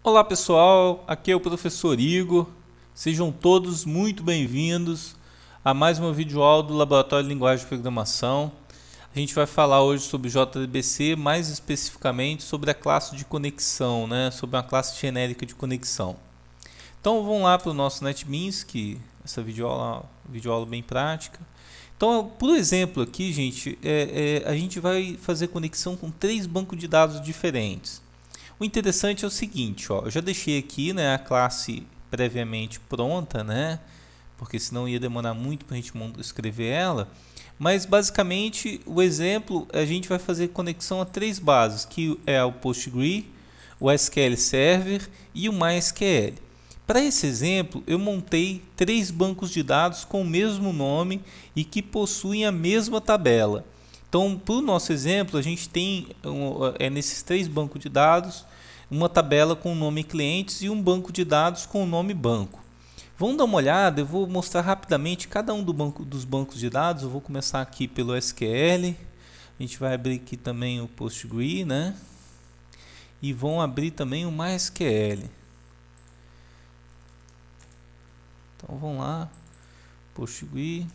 Olá pessoal, aqui é o professor Igor. Sejam todos muito bem-vindos a mais uma videoaula do Laboratório de Linguagem de Programação. A gente vai falar hoje sobre JDBC, mais especificamente sobre a classe de conexão, sobre uma classe genérica de conexão. Então vamos lá para o nosso NetBeans, que essa videoaula bem prática. Então, por exemplo aqui, gente, a gente vai fazer conexão com 3 bancos de dados diferentes. O interessante é o seguinte, ó, eu já deixei aqui, a classe previamente pronta, porque senão ia demorar muito para a gente escrever ela. Mas basicamente o exemplo a gente vai fazer conexão a 3 bases, que é o PostgreSQL, o SQL Server e o MySQL. Para esse exemplo, eu montei 3 bancos de dados com o mesmo nome e que possuem a mesma tabela. Então, para o nosso exemplo, a gente tem nesses 3 bancos de dados uma tabela com o nome clientes e um banco de dados com o nome banco. Vamos dar uma olhada, eu vou mostrar rapidamente cada um dos bancos de dados. Eu vou começar aqui pelo SQL, a gente vai abrir aqui também o PostgreSQL, e vão abrir também o MySQL. Então vamos lá, PostgreSQL.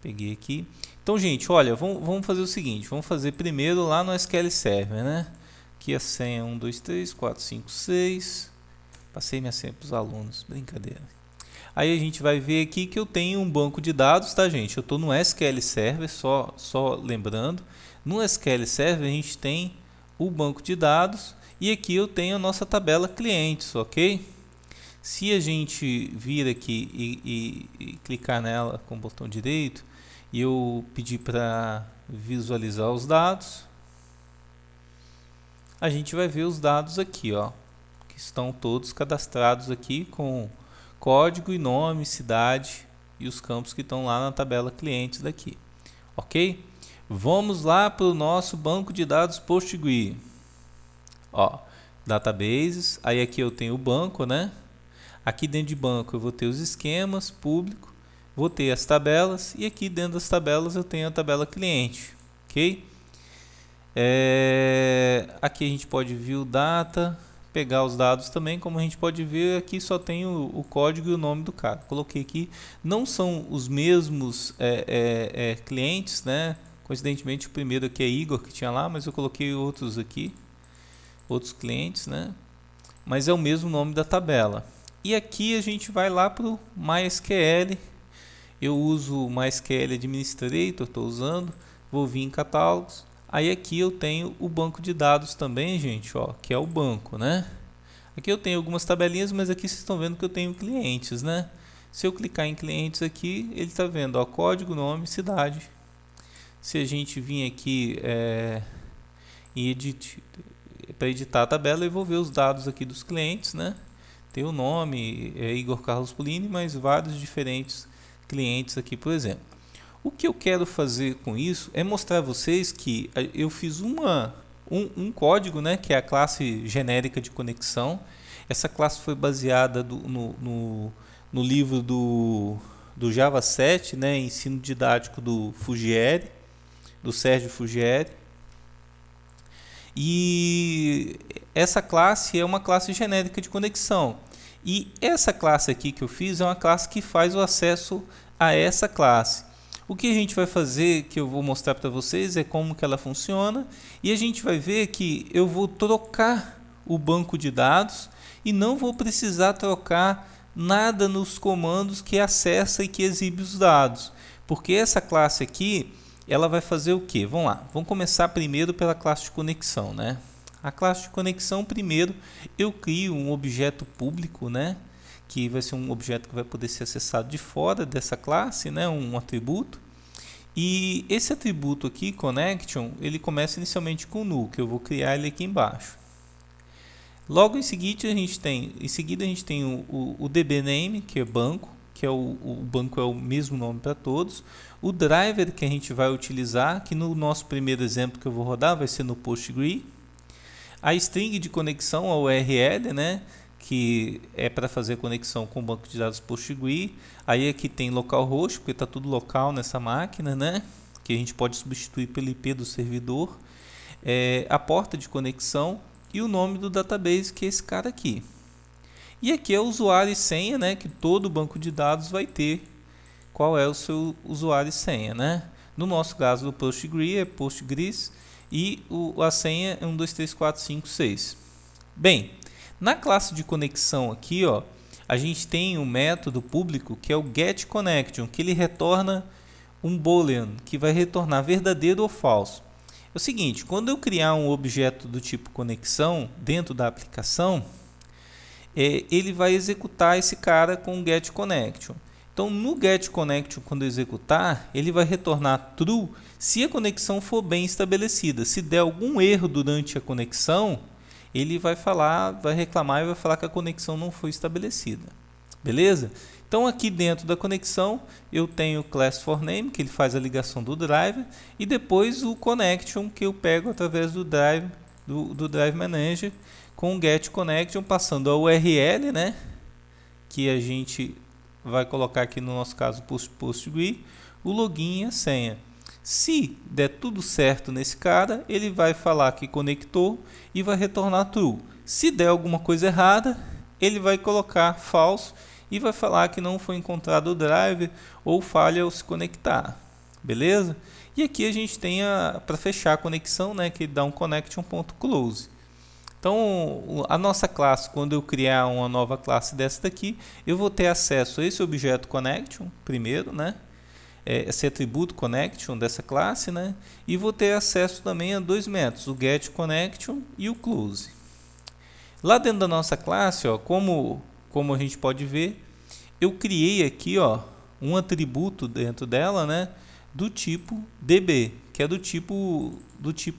Peguei aqui. Então, gente, olha, vamos fazer o seguinte. Vamos fazer primeiro lá no SQL Server, Aqui a senha 1, 2, 3, 4, 5, 6. Passei minha senha para os alunos, brincadeira. Aí a gente vai ver aqui que eu tenho um banco de dados, tá, gente? Eu estou no SQL Server, só lembrando. No SQL Server a gente tem o banco de dados e aqui eu tenho a nossa tabela clientes, ok? Se a gente vir aqui e clicar nela com o botão direito e eu pedir para visualizar os dados, a gente vai ver os dados aqui, ó, que estão todos cadastrados aqui com código e nome, cidade e os campos que estão lá na tabela clientes daqui, ok? Vamos lá para o nosso banco de dados PostgreSQL, ó, databases. Aí aqui eu tenho o banco, Aqui dentro de banco eu vou ter os esquemas público, vou ter as tabelas e aqui dentro das tabelas eu tenho a tabela cliente, ok? Aqui a gente pode ver o data, pegar os dados também, como a gente pode ver aqui só tem o código e o nome do cara. Coloquei aqui, não são os mesmos clientes, Coincidentemente o primeiro aqui é Igor que tinha lá, mas eu coloquei outros aqui, outros clientes, Mas é o mesmo nome da tabela. E aqui a gente vai lá para o MySQL. Eu uso o MySQL Administrator, estou usando. Vou vir em catálogos. Aí aqui eu tenho o banco de dados também, gente, ó, que é o banco, Aqui eu tenho algumas tabelinhas, mas aqui vocês estão vendo que eu tenho clientes, Se eu clicar em clientes aqui, ele está vendo, ó, código, nome, cidade. Se a gente vir aqui em edit, para editar a tabela, eu vou ver os dados aqui dos clientes, Tem o nome, Igor Carlos Polini, mas vários diferentes clientes aqui, por exemplo. O que eu quero fazer com isso é mostrar a vocês que eu fiz um código, que é a classe genérica de conexão. Essa classe foi baseada no livro do Java 7, Ensino Didático do Fuggieri, do Sérgio Fuggieri. E essa classe é uma classe genérica de conexão. E essa classe aqui que eu fiz é uma classe que faz o acesso a essa classe. O que a gente vai fazer, que eu vou mostrar para vocês, é como que ela funciona. E a gente vai ver que eu vou trocar o banco de dados e não vou precisar trocar nada nos comandos que acessa e que exibe os dados. Porque essa classe aqui, ela vai fazer o que? Vamos lá, vamos começar primeiro pela classe de conexão, A classe de conexão, primeiro, eu crio um objeto público, que vai ser um objeto que vai poder ser acessado de fora dessa classe, um atributo. E esse atributo aqui, connection, ele começa inicialmente com null, que eu vou criar ele aqui embaixo. Logo em seguida a gente tem o dbName, que é banco, que é o banco é o mesmo nome para todos. O driver que a gente vai utilizar, que no nosso primeiro exemplo que eu vou rodar vai ser no PostgreSQL. A string de conexão, a URL, que é para fazer conexão com o banco de dados PostgreSQL. Aí aqui tem localhost, porque está tudo local nessa máquina, que a gente pode substituir pelo IP do servidor. a porta de conexão e o nome do database, que é esse cara aqui. E aqui é o usuário e senha, né, que todo banco de dados vai ter. Qual é o seu usuário e senha, né? No nosso caso do Postgre é Postgres e a senha é 1, 2, 3, 4, 5, 6. Bem, na classe de conexão aqui, ó, a gente tem um método público que é o getConnection, que ele retorna um boolean, que vai retornar verdadeiro ou falso. É o seguinte, quando eu criar um objeto do tipo conexão dentro da aplicação, ele vai executar esse cara com o getConnection. Então, no getConnection, quando eu executar, ele vai retornar true se a conexão for bem estabelecida. Se der algum erro durante a conexão, ele vai reclamar e vai falar que a conexão não foi estabelecida. Beleza? Então, aqui dentro da conexão, eu tenho o class for name, que ele faz a ligação do driver, e depois o connection, que eu pego através do drive manager, com o getConnection, passando a URL, né, que a gente vai colocar aqui no nosso caso Postgre, o login e a senha. Se der tudo certo nesse cara, ele vai falar que conectou e vai retornar true. Se der alguma coisa errada, ele vai colocar false e vai falar que não foi encontrado o driver ou falha ao se conectar. Beleza? E aqui a gente tem para fechar a conexão, né, que dá um connection.close. Então, a nossa classe, quando eu criar uma nova classe dessa daqui, eu vou ter acesso a esse objeto connection, primeiro, né? Esse atributo connection dessa classe, né? E vou ter acesso também a dois métodos, o getConnection e o close. Lá dentro da nossa classe, ó, como a gente pode ver, eu criei aqui, ó, um atributo dentro dela, né? Do tipo DB, que é do tipo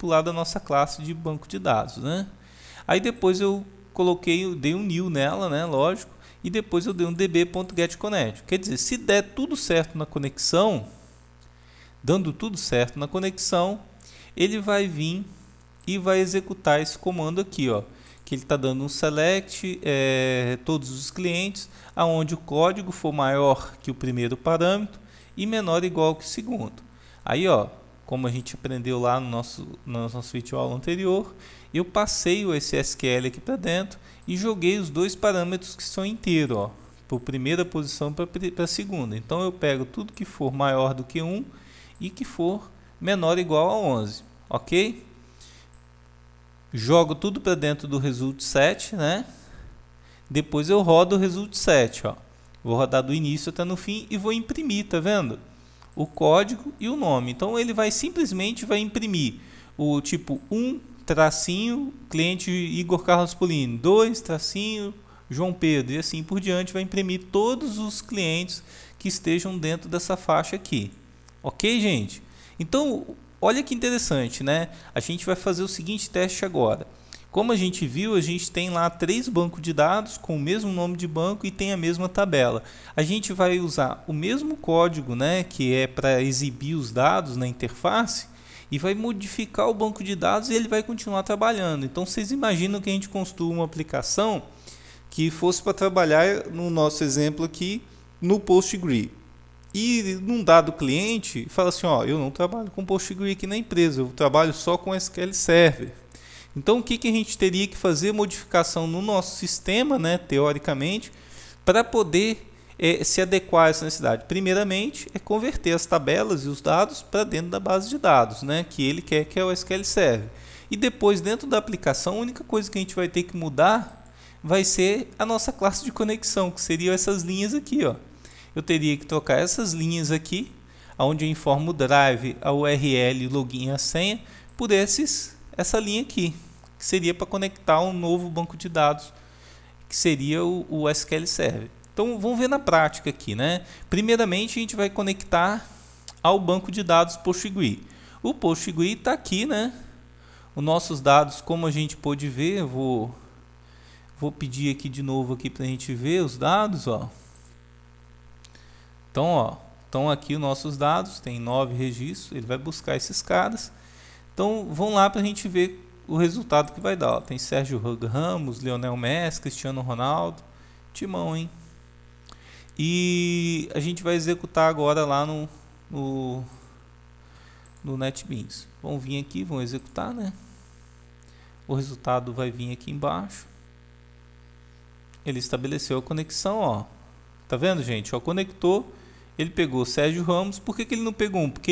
lá da nossa classe de banco de dados, né? Aí depois eu dei um new nela, né, lógico, e depois eu dei um db.getConnection. Quer dizer, se der tudo certo na conexão, dando tudo certo na conexão, ele vai vir e vai executar esse comando aqui, ó, que ele está dando um select todos os clientes, aonde o código for maior que o primeiro parâmetro e menor ou igual que o segundo. Aí, ó, como a gente aprendeu lá no nosso vídeo aula anterior, eu passei esse SQL aqui para dentro e joguei os dois parâmetros que são inteiros, ó, por primeira posição para a segunda. Então eu pego tudo que for maior do que 1 e que for menor ou igual a 11, ok? Jogo tudo para dentro do result set, né? Depois eu rodo o result set, ó. Vou rodar do início até no fim e vou imprimir, tá vendo? O código e o nome. Então ele simplesmente vai imprimir o tipo 1 tracinho cliente Igor Carlos Polini, 2 tracinho João Pedro, e assim por diante, vai imprimir todos os clientes que estejam dentro dessa faixa aqui. Ok, gente? Então, olha que interessante, né? A gente vai fazer o seguinte teste agora. Como a gente viu, a gente tem lá 3 bancos de dados com o mesmo nome de banco e tem a mesma tabela. A gente vai usar o mesmo código, né, que é para exibir os dados na interface, e vai modificar o banco de dados e ele vai continuar trabalhando. Então, vocês imaginam que a gente construa uma aplicação que fosse para trabalhar, no nosso exemplo aqui, no Postgre. E num dado cliente, fala assim, ó, eu não trabalho com Postgre aqui na empresa, eu trabalho só com SQL Server. Então, o que a gente teria que fazer? Modificação no nosso sistema, né, teoricamente, para poder se adequar a essa necessidade. Primeiramente, é converter as tabelas e os dados para dentro da base de dados, né, que ele quer, que é o SQL Server. E depois, dentro da aplicação, a única coisa que a gente vai ter que mudar vai ser a nossa classe de conexão, que seriam essas linhas aqui, ó. Eu teria que trocar essas linhas aqui, onde eu informo o drive, a URL, o login e a senha, por essa linha aqui, que seria para conectar um novo banco de dados, que seria o SQL Server. Então, vamos ver na prática aqui, né? Primeiramente, a gente vai conectar ao banco de dados Postgre. O Postgre está aqui, né? Os nossos dados, como a gente pôde ver, eu vou pedir aqui de novo aqui para a gente ver os dados, ó. Então, ó, estão aqui os nossos dados, tem 9 registros, ele vai buscar esses caras. Então, vão lá para a gente ver o resultado que vai dar. Ó, tem Sérgio Ramos, Lionel Messi, Cristiano Ronaldo, timão, hein? E a gente vai executar agora lá no NetBeans. Vão vir aqui, vão executar, né? o resultado vai vir aqui embaixo. Ele estabeleceu a conexão, ó. Tá vendo, gente? Ó, conectou, ele pegou Sérgio Ramos. Por que ele não pegou 1? Porque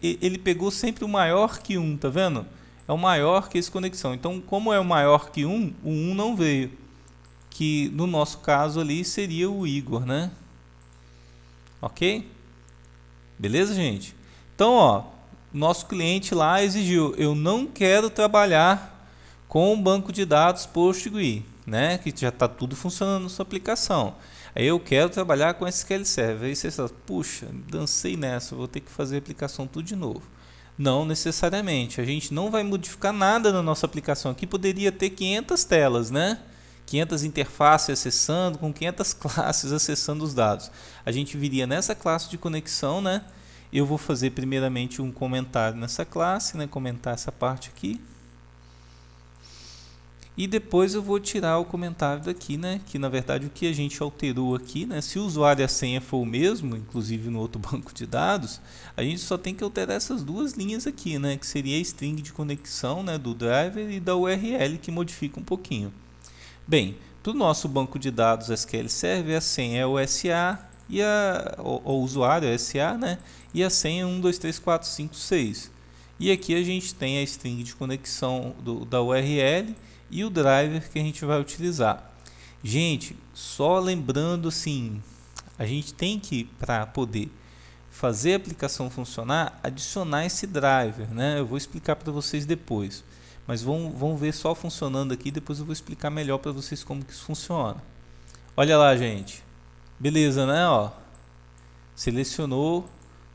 ele pegou sempre o maior que 1, tá vendo? É o maior que esse conexão. Então, como é o maior que 1, o 1 não veio. Que no nosso caso ali seria o Igor, né? Ok? Beleza, gente? Então, ó, nosso cliente lá exigiu: eu não quero trabalhar com o banco de dados PostgreSQL, né? Que já está tudo funcionando na sua aplicação. Aí eu quero trabalhar com SQL Server. Aí você fala: puxa, dancei nessa, vou ter que fazer a aplicação tudo de novo. Não necessariamente. A gente não vai modificar nada na nossa aplicação. Aqui poderia ter 500 telas, né? 500 interfaces acessando, com 500 classes acessando os dados. A gente viria nessa classe de conexão, né? Eu vou fazer primeiramente um comentário nessa classe, né? Comentar essa parte aqui. E depois eu vou tirar o comentário daqui, né? Que na verdade o que a gente alterou aqui, né? Se o usuário e a senha for o mesmo, inclusive no outro banco de dados, a gente só tem que alterar essas duas linhas aqui, né? Que seria a string de conexão, né? Do driver e da URL, que modifica um pouquinho. Bem, para o nosso banco de dados SQL Server, a senha é o SA e o usuário é SA, né? E a senha é 1, 2, 3, 4, 5, 6. E aqui a gente tem a string de conexão da URL e o driver que a gente vai utilizar. Gente, só lembrando assim, a gente tem que, para poder fazer a aplicação funcionar, adicionar esse driver, né? Eu vou explicar para vocês depois. Mas vamos ver só funcionando aqui, depois eu vou explicar melhor para vocês como que isso funciona. Olha lá, gente. Beleza, né? Ó, selecionou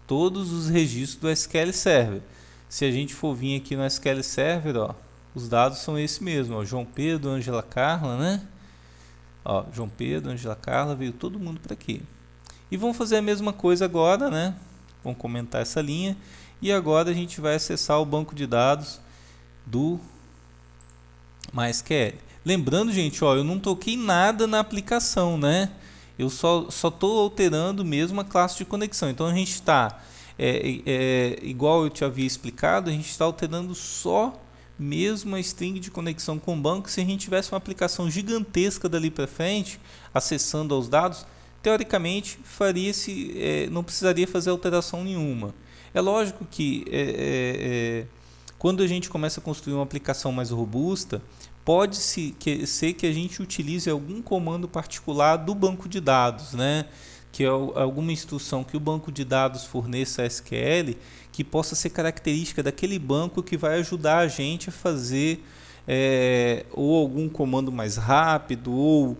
todos os registros do SQL Server. Se a gente for vir aqui no SQL Server, ó, os dados são esses mesmo, ó, João Pedro, Ângela Carla, né? Ó, João Pedro, Ângela Carla, veio todo mundo para aqui. E vamos fazer a mesma coisa agora, né? Vamos comentar essa linha. E agora a gente vai acessar o banco de dados do MySQL. Lembrando, gente, ó, eu não toquei nada na aplicação, né? Eu só estou alterando mesmo a classe de conexão. Então a gente está, igual eu te havia explicado, a gente está alterando só mesmo a string de conexão com o banco. Se a gente tivesse uma aplicação gigantesca dali para frente, acessando aos dados, teoricamente não precisaria fazer alteração nenhuma. É lógico que quando a gente começa a construir uma aplicação mais robusta, pode ser que a gente utilize algum comando particular do banco de dados, né? Que é alguma instrução que o banco de dados forneça a SQL, que possa ser característica daquele banco, que vai ajudar a gente a fazer ou algum comando mais rápido, ou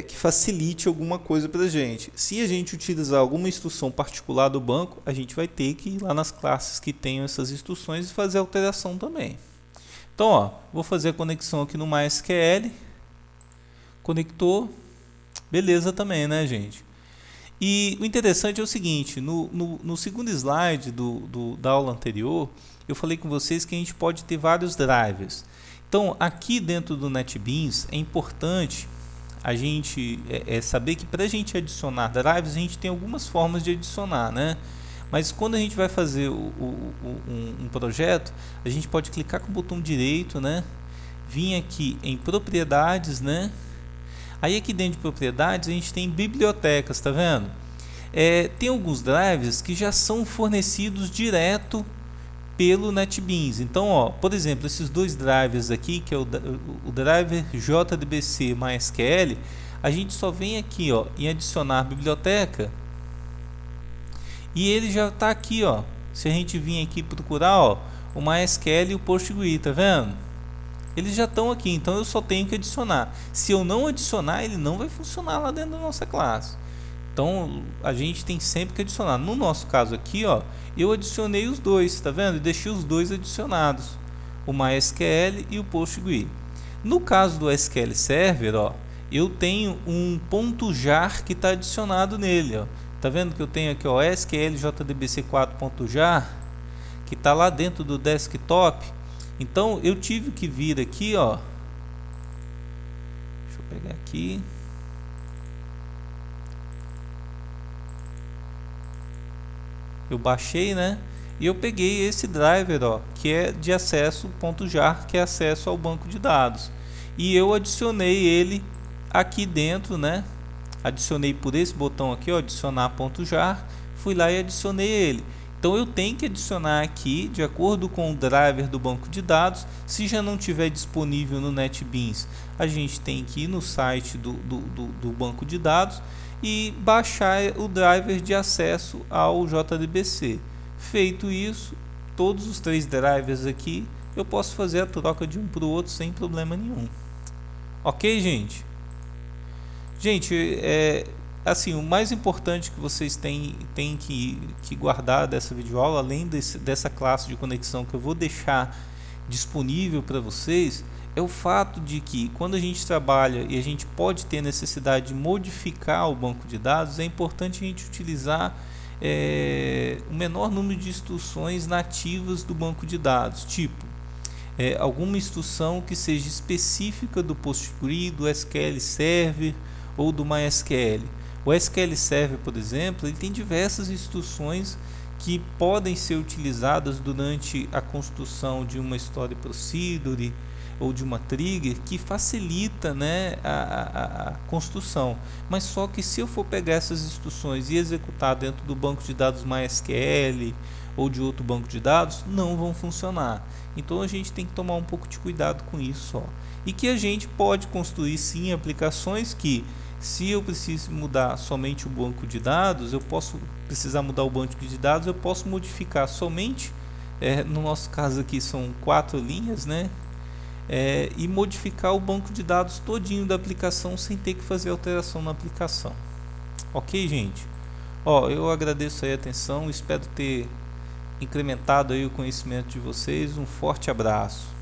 que facilite alguma coisa para a gente. Se a gente utilizar alguma instrução particular do banco, a gente vai ter que ir lá nas classes que tenham essas instruções e fazer alteração também. Então, ó, vou fazer a conexão aqui no MySQL. Conectou. Beleza também, né, gente? E o interessante é o seguinte, no segundo slide da aula anterior, eu falei com vocês que a gente pode ter vários drivers. Então, aqui dentro do NetBeans, é importante a gente saber que para a gente adicionar drivers, a gente tem algumas formas de adicionar, né? Mas quando a gente vai fazer um projeto, a gente pode clicar com o botão direito, né? Vir aqui em propriedades, né? Aí aqui dentro de propriedades a gente tem bibliotecas, tá vendo? Tem alguns drivers que já são fornecidos direto pelo NetBeans. Então, ó, por exemplo, esses dois drivers aqui, que é o driver JDBC MySQL, a gente só vem aqui, ó, em adicionar biblioteca e ele já está aqui, ó. Se a gente vir aqui procurar, ó, o MySQL e o PostgreSQL, tá vendo? Eles já estão aqui, então eu só tenho que adicionar. Se eu não adicionar, ele não vai funcionar lá dentro da nossa classe. Então a gente tem sempre que adicionar. No nosso caso aqui, ó, eu adicionei os dois, tá vendo? E deixei os dois adicionados, o MySQL e o PostgreSQL. No caso do SQL Server, ó, eu tenho um .jar que está adicionado nele, ó. Tá vendo que eu tenho aqui, ó, SQL JDBC 4.jar, que está lá dentro do desktop. Então eu tive que vir aqui, ó. Deixa eu pegar aqui. Eu baixei, né? E eu peguei esse driver, ó, que é de acesso .jar, que é acesso ao banco de dados. E eu adicionei ele aqui dentro, né? Adicionei por esse botão aqui, ó, adicionar .jar. Fui lá e adicionei ele. Então eu tenho que adicionar aqui de acordo com o driver do banco de dados. Se já não tiver disponível no NetBeans, a gente tem que ir no site do banco de dados e baixar o driver de acesso ao JDBC. Feito isso, todos os 3 drivers aqui, eu posso fazer a troca de um para o outro sem problema nenhum. Ok, gente? Gente, assim, o mais importante que vocês têm que guardar dessa videoaula, além dessa classe de conexão que eu vou deixar disponível para vocês, é o fato de que quando a gente trabalha e a gente pode ter necessidade de modificar o banco de dados, é importante a gente utilizar o menor número de instruções nativas do banco de dados, tipo alguma instrução que seja específica do PostgreSQL, do SQL Server ou do MySQL. O SQL Server, por exemplo, ele tem diversas instruções que podem ser utilizadas durante a construção de uma Story Procedure ou de uma trigger, que facilita, né, a construção. Mas só que se eu for pegar essas instruções e executar dentro do banco de dados MySQL ou de outro banco de dados, não vão funcionar. Então a gente tem que tomar um pouco de cuidado com isso, ó. E que a gente pode construir sim aplicações que, se eu preciso mudar somente o banco de dados, eu posso precisar mudar o banco de dados, eu posso modificar somente, no nosso caso aqui são 4 linhas, né? E modificar o banco de dados todinho da aplicação sem ter que fazer alteração na aplicação. Ok, gente? Ó, eu agradeço aí a atenção, espero ter incrementado aí o conhecimento de vocês. Um forte abraço.